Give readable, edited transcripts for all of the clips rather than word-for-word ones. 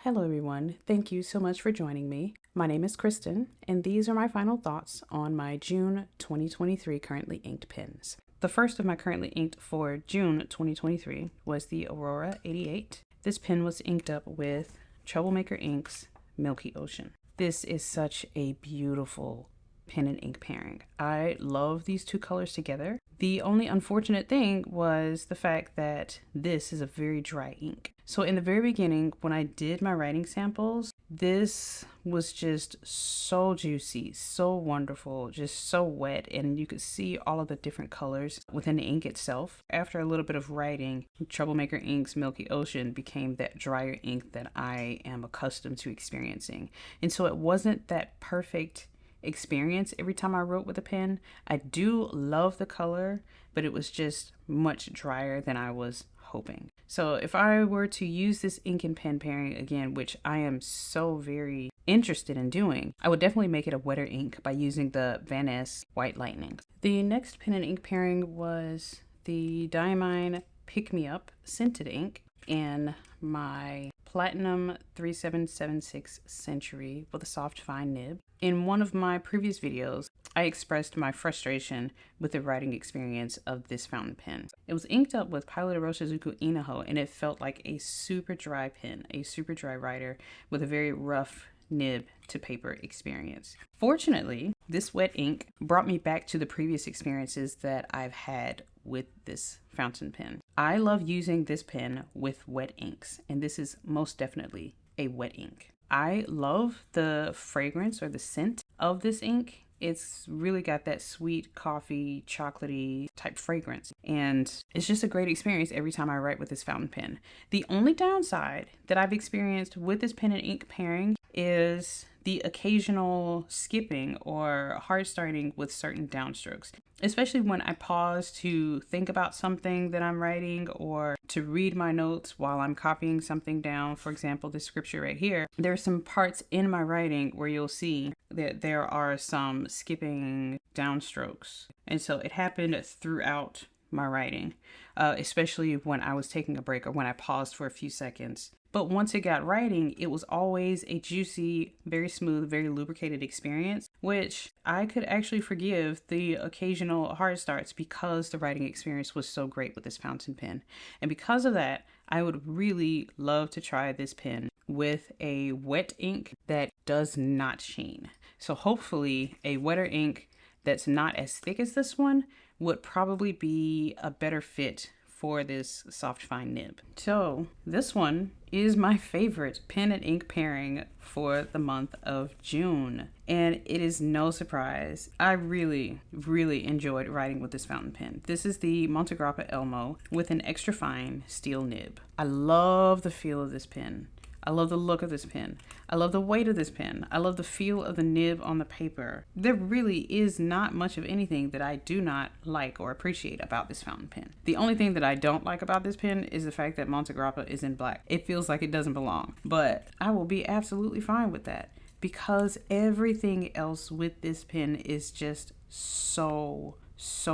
Hello everyone, thank you so much for joining me. My name is Kristen, and these are my final thoughts on my June 2023 currently inked pens. The first of my currently inked for June 2023 was the Aurora 88. This pen was inked up with Troublemaker Inks Milky Ocean. This is such a beautiful pen and ink pairing. I love these two colors together. The only unfortunate thing was the fact that this is a very dry ink. So in the very beginning, when I did my writing samples, this was just so juicy, so wonderful, just so wet, and you could see all of the different colors within the ink itself. After a little bit of writing, Troublemaker Inks Milky Ocean became that drier ink that I am accustomed to experiencing. And so it wasn't that perfect experience every time I wrote with a pen. I do love the color, but it was just much drier than I was hoping. So if I were to use this ink and pen pairing again, which I am so very interested in doing, I would definitely make it a wetter ink by using the Van Ness White Lightning. The next pen and ink pairing was the Diamine Pick Me Up Scented Ink in my Platinum 3776 Century with a soft fine nib. In one of my previous videos, I expressed my frustration with the writing experience of this fountain pen. It was inked up with Pilot Roshizuku Inaho, and it felt like a super dry pen, a super dry writer with a very rough nib to paper experience. Fortunately, this wet ink brought me back to the previous experiences that I've had with this fountain pen. I love using this pen with wet inks, and this is most definitely a wet ink. I love the fragrance or the scent of this ink. It's really got that sweet coffee, chocolatey type fragrance. And it's just a great experience every time I write with this fountain pen. The only downside that I've experienced with this pen and ink pairing is the occasional skipping or hard starting with certain downstrokes, especially when I pause to think about something that I'm writing or to read my notes while I'm copying something down. For example, this scripture right here, there are some parts in my writing where you'll see that there are some skipping downstrokes. And so it happened throughout my writing, especially when I was taking a break or when I paused for a few seconds. But once it got writing, it was always a juicy, very smooth, very lubricated experience, which I could actually forgive the occasional hard starts because the writing experience was so great with this fountain pen. And because of that, I would really love to try this pen with a wet ink that does not sheen. So hopefully a wetter ink that's not as thick as this one would probably be a better fit for this soft fine nib. So this one is my favorite pen and ink pairing for the month of June. And it is no surprise. I really enjoyed writing with this fountain pen. This is the Montegrappa Elmo with an extra fine steel nib. I love the feel of this pen. I love the look of this pen. I love the weight of this pen. I love the feel of the nib on the paper. There really is not much of anything that I do not like or appreciate about this fountain pen. The only thing that I don't like about this pen is the fact that Montegrappa is in black. It feels like it doesn't belong, but I will be absolutely fine with that because everything else with this pen is just so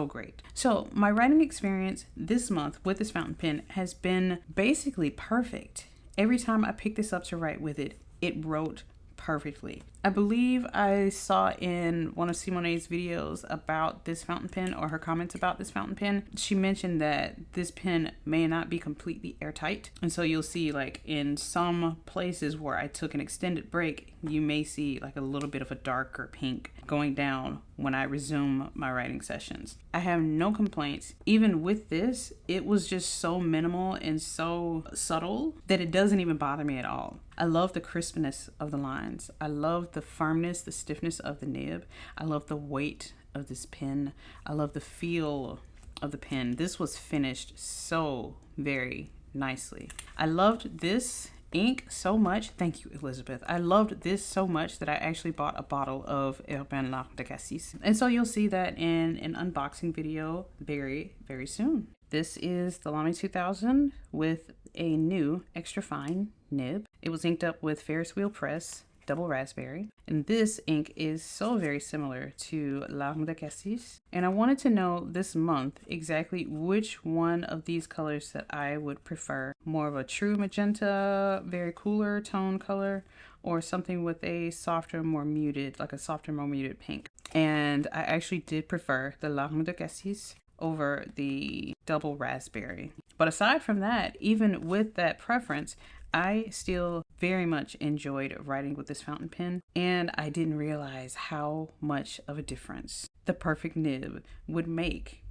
great. So my writing experience this month with this fountain pen has been basically perfect. Every time I picked this up to write with it, it wrote perfectly. I believe I saw in one of Simone's videos about this fountain pen, or her comments about this fountain pen, she mentioned that this pen may not be completely airtight. And so you'll see like in some places where I took an extended break, you may see like a little bit of a darker pink going down when I resume my writing sessions. I have no complaints. Even with this, it was just so minimal and so subtle that it doesn't even bother me at all. I love the crispness of the lines. I love the firmness, the stiffness of the nib. I love the weight of this pen. I love the feel of the pen. This was finished so very nicely. I loved this ink so much. Thank you, Elizabeth. I loved this so much that I actually bought a bottle of Herbin Larmes de Cassis. And so you'll see that in an unboxing video very soon. This is the LAMY 2000 with a new extra fine nib. It was inked up with Ferris wheel press Double Raspberry. And this ink is so very similar to Larmes de Cassis. And I wanted to know this month exactly which one of these colors that I would prefer. More of a true magenta, very cooler tone color, or something with a softer, more muted, like a softer, more muted pink. And I actually did prefer the Larmes de Cassis over the Double Raspberry. But aside from that, even with that preference, I still very much enjoyed writing with this fountain pen, and I didn't realize how much of a difference the perfect nib would make.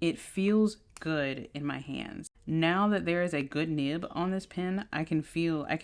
It feels good in my hands. Now that there is a good nib on this pen, I can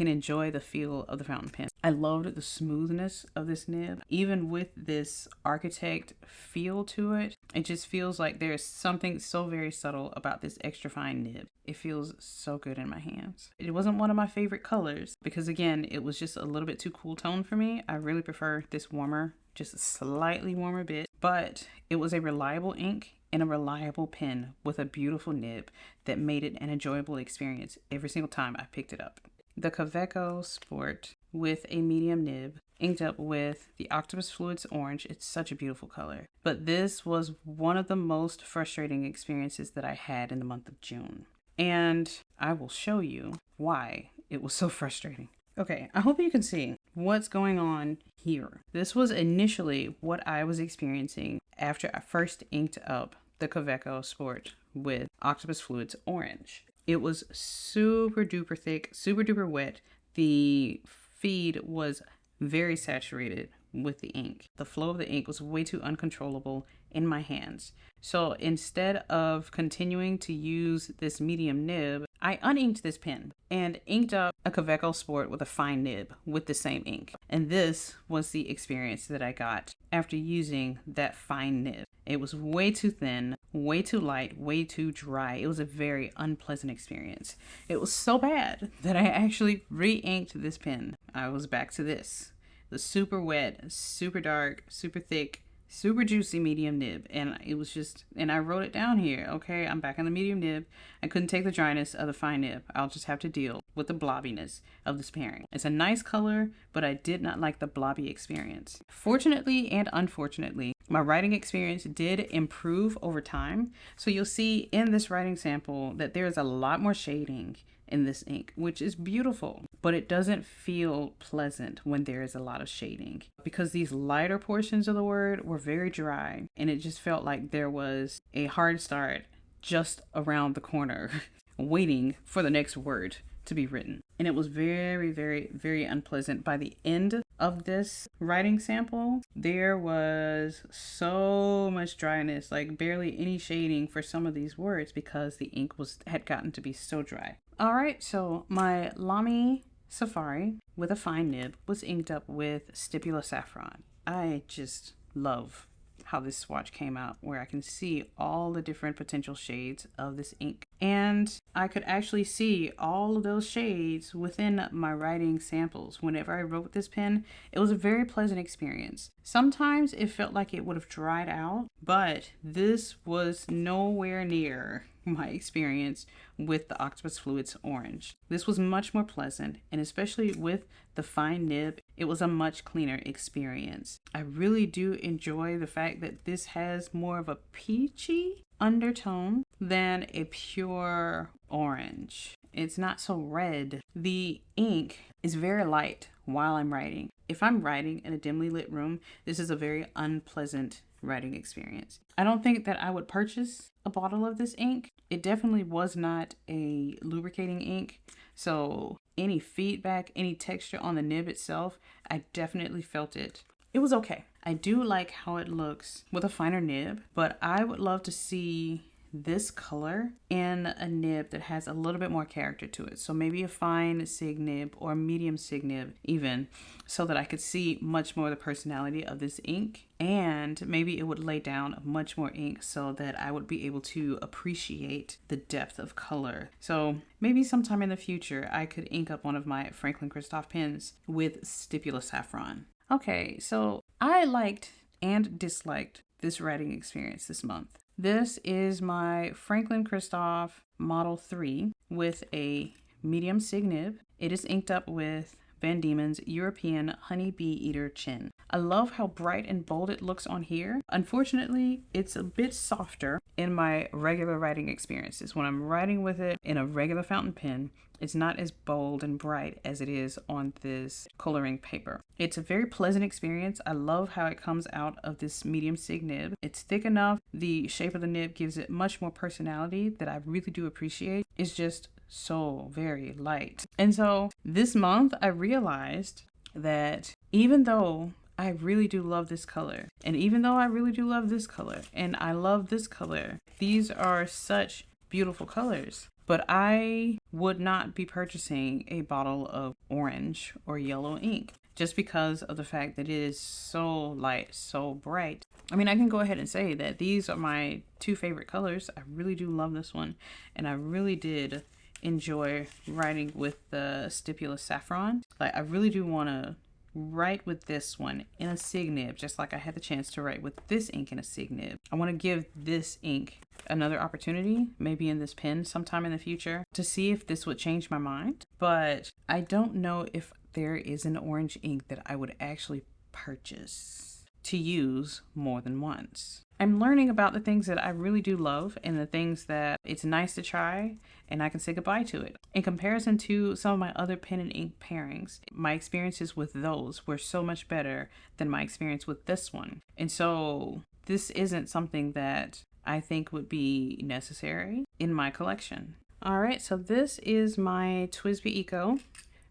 enjoy the feel of the fountain pen. I loved the smoothness of this nib. Even with this architect feel to it, it just feels like there's something so very subtle about this extra fine nib. It feels so good in my hands. It wasn't one of my favorite colors because, again, it was just a little bit too cool tone for me. I really prefer this warmer, just a slightly warmer bit, but it was a reliable ink and a reliable pen with a beautiful nib that made it an enjoyable experience every single time I picked it up. The Kaweco Sport with a medium nib, inked up with the Octopus Fluids Orange. It's such a beautiful color. But this was one of the most frustrating experiences that I had in the month of June. And I will show you why it was so frustrating. Okay, I hope you can see what's going on here. This was initially what I was experiencing after I first inked up the Kaweco Sport with Octopus Fluids Orange. It was super duper thick, super duper wet. The feed was very saturated with the ink. The flow of the ink was way too uncontrollable in my hands. So instead of continuing to use this medium nib, I uninked this pen and inked up a Kaweco Sport with a fine nib with the same ink. And this was the experience that I got after using that fine nib. It was way too thin, way too light, way too dry. It was a very unpleasant experience. It was so bad that I actually re-inked this pen. I was back to this. The super wet, super dark, super thick, super juicy medium nib. And it was just, and I wrote it down here. Okay, I'm back on the medium nib. I couldn't take the dryness of the fine nib. I'll just have to deal with the blobbiness of this pairing. It's a nice color, but I did not like the blobby experience. Fortunately and unfortunately, my writing experience did improve over time. So you'll see in this writing sample that there is a lot more shading in this ink, which is beautiful, but it doesn't feel pleasant when there is a lot of shading because these lighter portions of the word were very dry and it just felt like there was a hard start just around the corner waiting for the next word to be written. And it was very, very, very unpleasant. By the end of this writing sample, there was so much dryness, like barely any shading for some of these words because the ink had gotten to be so dry. All right, so my LAMY Safari with a fine nib was inked up with Stipula Sapphron. I just love how this swatch came out, where I can see all the different potential shades of this ink. And I could actually see all of those shades within my writing samples. Whenever I wrote this pen, it was a very pleasant experience. Sometimes it felt like it would have dried out, but this was nowhere near my experience with the Octopus Fluids Orange. This was much more pleasant, and especially with the fine nib, it was a much cleaner experience. I really do enjoy the fact that this has more of a peachy undertone than a pure orange. It's not so red. The ink is very light while I'm writing. If I'm writing in a dimly lit room, this is a very unpleasant writing experience. I don't think that I would purchase a bottle of this ink. It definitely was not a lubricating ink. So any feedback, any texture on the nib itself, I definitely felt it. It was okay. I do like how it looks with a finer nib, but I would love to see this color in a nib that has a little bit more character to it. So maybe a fine sig nib or a medium sig nib even, so that I could see much more of the personality of this ink, and maybe it would lay down much more ink so that I would be able to appreciate the depth of color. So maybe sometime in the future I could ink up one of my Franklin-Christoph pens with Stipula Saffron. Okay, so I liked and disliked this writing experience this month. This is my Franklin-Christoph Model 3 with a medium sig nib. It is inked up with Van Dieman's European Honey Bee Eater Chin. I love how bright and bold it looks on here. Unfortunately, it's a bit softer in my regular writing experiences. When I'm writing with it in a regular fountain pen, it's not as bold and bright as it is on this coloring paper. It's a very pleasant experience. I love how it comes out of this medium sig nib. It's thick enough. The shape of the nib gives it much more personality that I really do appreciate. It's just so very light. And so this month I realized that even though I really do love this color, and even though I really do love this color, and I love this color, these are such beautiful colors. But I would not be purchasing a bottle of orange or yellow ink just because of the fact that it is so light, so bright. I mean, I can go ahead and say that these are my two favorite colors. I really do love this one, and I really did enjoy writing with the Stipula Sapphron. Like, I really do want to write with this one in a sig nib, just like I had the chance to write with this ink in a sig nib. I want to give this ink another opportunity, maybe in this pen sometime in the future, to see if this would change my mind. But I don't know if there is an orange ink that I would actually purchase to use more than once. I'm learning about the things that I really do love and the things that it's nice to try and I can say goodbye to it. In comparison to some of my other pen and ink pairings, my experiences with those were so much better than my experience with this one. And so this isn't something that I think would be necessary in my collection. All right, so this is my TWSBI Eco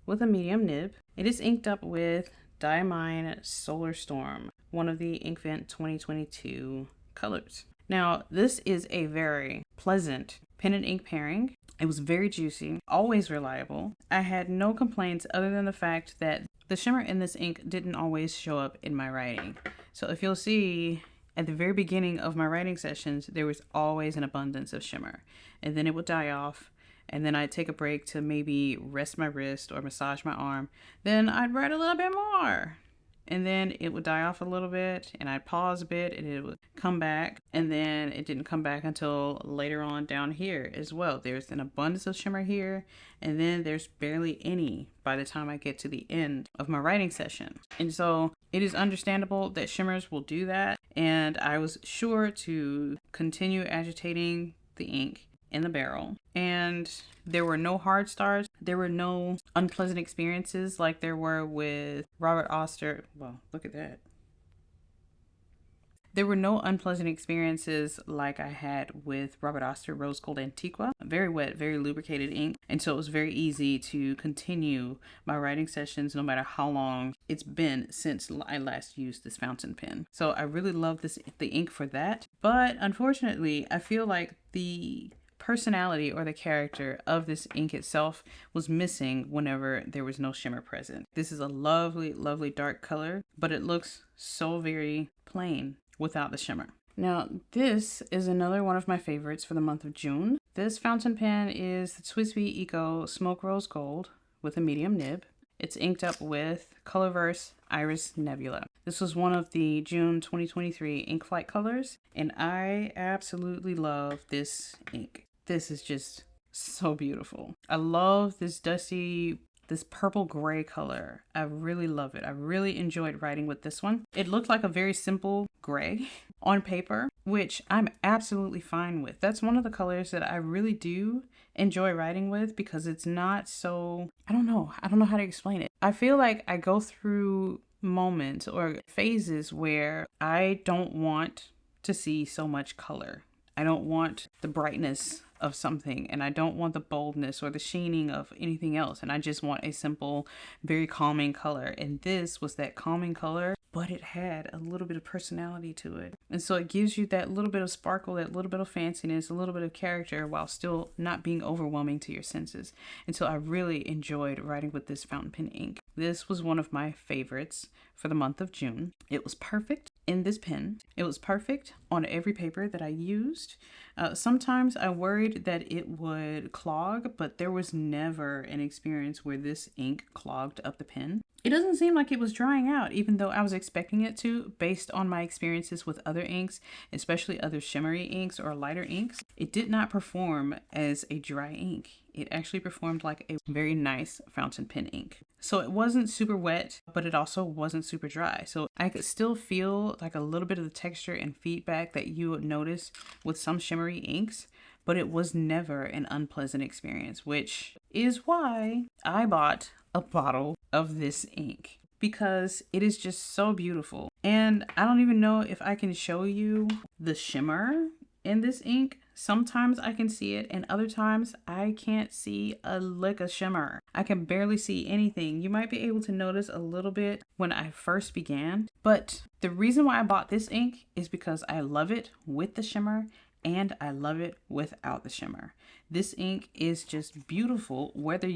with a medium nib. It is inked up with Diamine Solar Storm, one of the Inkvent 2022 colors. Now, this is a very pleasant pen and ink pairing. It was very juicy, always reliable. I had no complaints other than the fact that the shimmer in this ink didn't always show up in my writing. So if you'll see, at the very beginning of my writing sessions, there was always an abundance of shimmer, and then it would die off, and then I'd take a break to maybe rest my wrist or massage my arm. Then I'd write a little bit more, and then it would die off a little bit, and I'd pause a bit, and it would come back, and then it didn't come back until later on down here as well. There's an abundance of shimmer here, and then there's barely any by the time I get to the end of my writing session. And so it is understandable that shimmers will do that, and I was sure to continue agitating the ink in the barrel. And there were no hard starts. There were no unpleasant experiences like there were with Robert Oster. Well, look at that. There were no unpleasant experiences like I had with Robert Oster Rose Gold Antiqua. Very wet, very lubricated ink. And so it was very easy to continue my writing sessions no matter how long it's been since I last used this fountain pen. So I really love the ink for that. But unfortunately, I feel like the personality or the character of this ink itself was missing whenever there was no shimmer present. This is a lovely, lovely dark color, but it looks so very plain without the shimmer. Now, this is another one of my favorites for the month of June. This fountain pen is the TWSBI Eco Smoke Rose Gold with a medium nib. It's inked up with Colorverse Iris Nebula. This was one of the June 2023 ink flight colors, and I absolutely love this ink. This is just so beautiful. I love this dusty, this purple gray color. I really love it. I really enjoyed writing with this one. It looked like a very simple gray on paper, which I'm absolutely fine with. That's one of the colors that I really do enjoy writing with because it's not so, I don't know how to explain it. I feel like I go through moments or phases where I don't want to see so much color. I don't want the brightness of something, and I don't want the boldness or the sheening of anything else, and I just want a simple, very calming color. And this was that calming color, but it had a little bit of personality to it, and so it gives you that little bit of sparkle, that little bit of fanciness, a little bit of character, while still not being overwhelming to your senses. And so I really enjoyed writing with this fountain pen ink. This was one of my favorites for the month of June. It was perfect in this pen. It was perfect on every paper that I used. Sometimes I worried that it would clog, but there was never an experience where this ink clogged up the pen. It doesn't seem like it was drying out, even though I was expecting it to, based on my experiences with other inks, especially other shimmery inks or lighter inks. It did not perform as a dry ink. it actually performed like a very nice fountain pen ink. So it wasn't super wet, but it also wasn't super dry. So I could still feel like a little bit of the texture and feedback that you would notice with some shimmery inks, but it was never an unpleasant experience, which is why I bought a bottle of this ink, because it is just so beautiful. And I don't even know if I can show you the shimmer in this ink. Sometimes I can see it, and other times I can't see a lick of shimmer. I can barely see anything. You might be able to notice a little bit when I first began, but the reason why I bought this ink is because I love it with the shimmer and I love it without the shimmer. This ink is just beautiful. Whether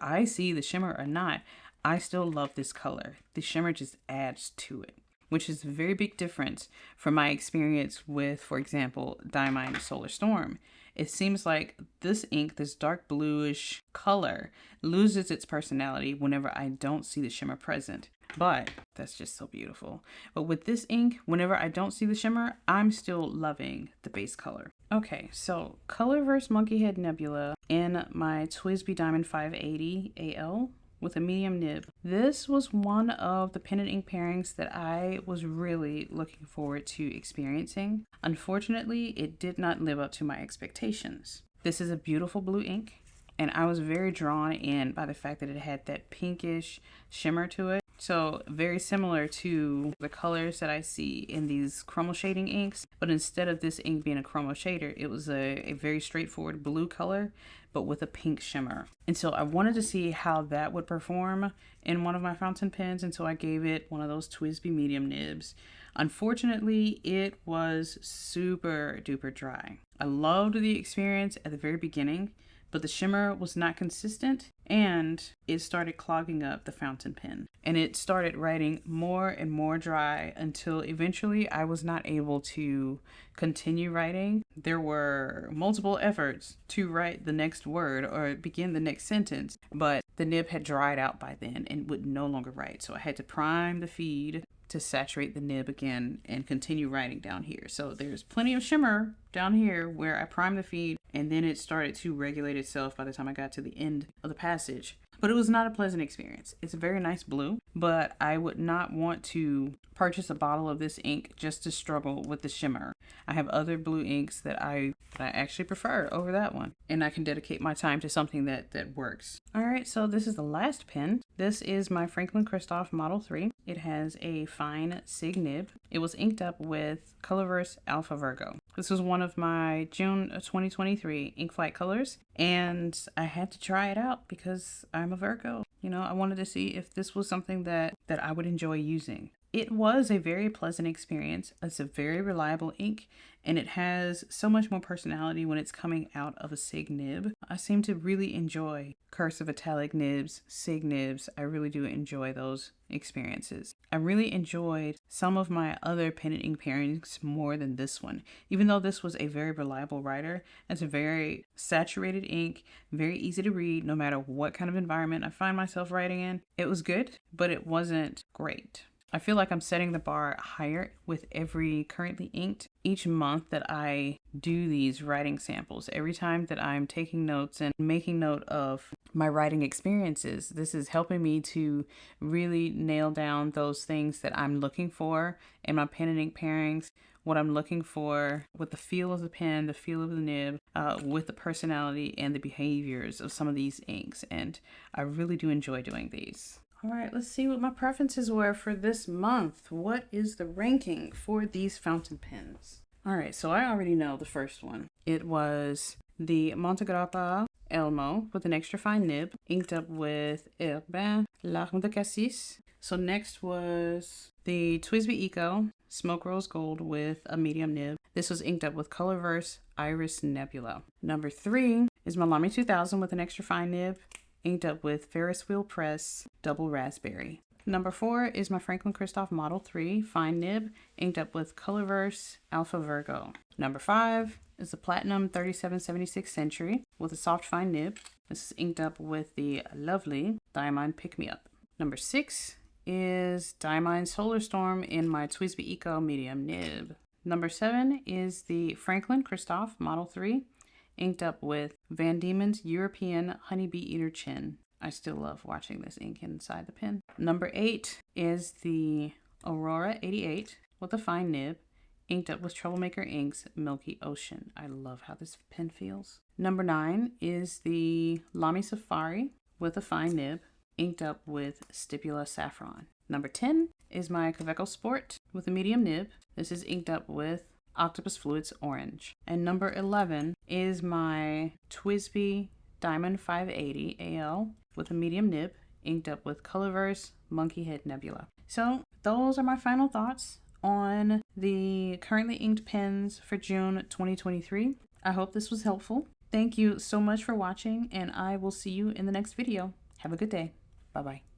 I see the shimmer or not, I still love this color. The shimmer just adds to it, which is a very big difference from my experience with, for example, Diamine Solar Storm. It seems like this ink, this dark bluish color, loses its personality whenever I don't see the shimmer present. But that's just so beautiful. But with this ink, whenever I don't see the shimmer, I'm still loving the base color. Okay, so Colorverse Monkeyhead Nebula in my TWSBI Diamond 580 AL with a medium nib. This was one of the pen and ink pairings that I was really looking forward to experiencing. Unfortunately, it did not live up to my expectations. This is a beautiful blue ink, and I was very drawn in by the fact that it had that pinkish shimmer to it. So very similar to the colors that I see in these chromo shading inks, but instead of this ink being a chromo shader, it was a very straightforward blue color, but with a pink shimmer. And so I wanted to see how that would perform in one of my fountain pens, and so I gave it one of those TWSBI medium nibs. Unfortunately, it was super duper dry. I loved the experience at the very beginning, but the shimmer was not consistent and it started clogging up the fountain pen. And it started writing more and more dry until eventually I was not able to continue writing. There were multiple efforts to write the next word or begin the next sentence, but the nib had dried out by then and would no longer write. So I had to prime the feed to saturate the nib again and continue writing down here. So there's plenty of shimmer down here where I primed the feed, and then it started to regulate itself by the time I got to the end of the passage. But it was not a pleasant experience. It's a very nice blue, but I would not want to purchase a bottle of this ink just to struggle with the shimmer. I have other blue inks that I actually prefer over that one, and I can dedicate my time to something that works. All right, so this is the last pen. This is my Franklin-Christoph Model 3. It has a fine sig nib. It was inked up with Colorverse Alpha Virgo. This was one of my June 2023 ink flight colors, and I had to try it out because I'm a Virgo. You know, I wanted to see if this was something that I would enjoy using. It was a very pleasant experience. It's a very reliable ink, and it has so much more personality when it's coming out of a sig nib. I seem to really enjoy cursive italic nibs, sig nibs. I really do enjoy those experiences. I really enjoyed some of my other pen and ink pairings more than this one. Even though this was a very reliable writer, it's a very saturated ink, very easy to read no matter what kind of environment I find myself writing in. It was good, but it wasn't great. I feel like I'm setting the bar higher with every currently inked. Each month that I do these writing samples, every time that I'm taking notes and making note of my writing experiences, this is helping me to really nail down those things that I'm looking for in my pen and ink pairings, what I'm looking for with the feel of the pen, the feel of the nib, with the personality and the behaviors of some of these inks. And I really do enjoy doing these. All right, let's see what my preferences were for this month. What is the ranking for these fountain pens? All right, so I already know the first one. It was the Montegrappa Elmo with an extra fine nib, inked up with Herbin, Larmes de Cassis. So next was the TWSBI Eco Smoke Rose Gold with a medium nib. This was inked up with Colorverse Iris Nebula. Number 3 is my LAMY 2000 with an extra fine nib, inked up with Ferris Wheel Press Double Raspberry. Number 4 is my Franklin-Christoph Model 3 fine nib, inked up with Colorverse Alpha Virgo. Number 5 is the Platinum 3776 Century with a soft fine nib. This is inked up with the lovely Diamine Pick Me Up. Number 6 is Diamine Solar Storm in my TWSBI Eco medium nib. Number 7 is the Franklin-Christoph Model 3, inked up with Van Dieman's European Honeybee Eater Chin. I still love watching this ink inside the pen. Number 8 is the Aurora 88 with a fine nib, inked up with Troublemaker Inks Milky Ocean. I love how this pen feels. Number 9 is the LAMY Safari with a fine nib, inked up with Stipula Saffron. Number 10 is my Kaweco Sport with a medium nib. This is inked up with Octopus Fluids Orange. And number 11 is my TWSBI Diamond 580 AL with a medium nib, inked up with Colorverse Monkeyhead Nebula. So those are my final thoughts on the currently inked pens for June 2023. I hope this was helpful. Thank you so much for watching, and I will see you in the next video. Have a good day. Bye-bye.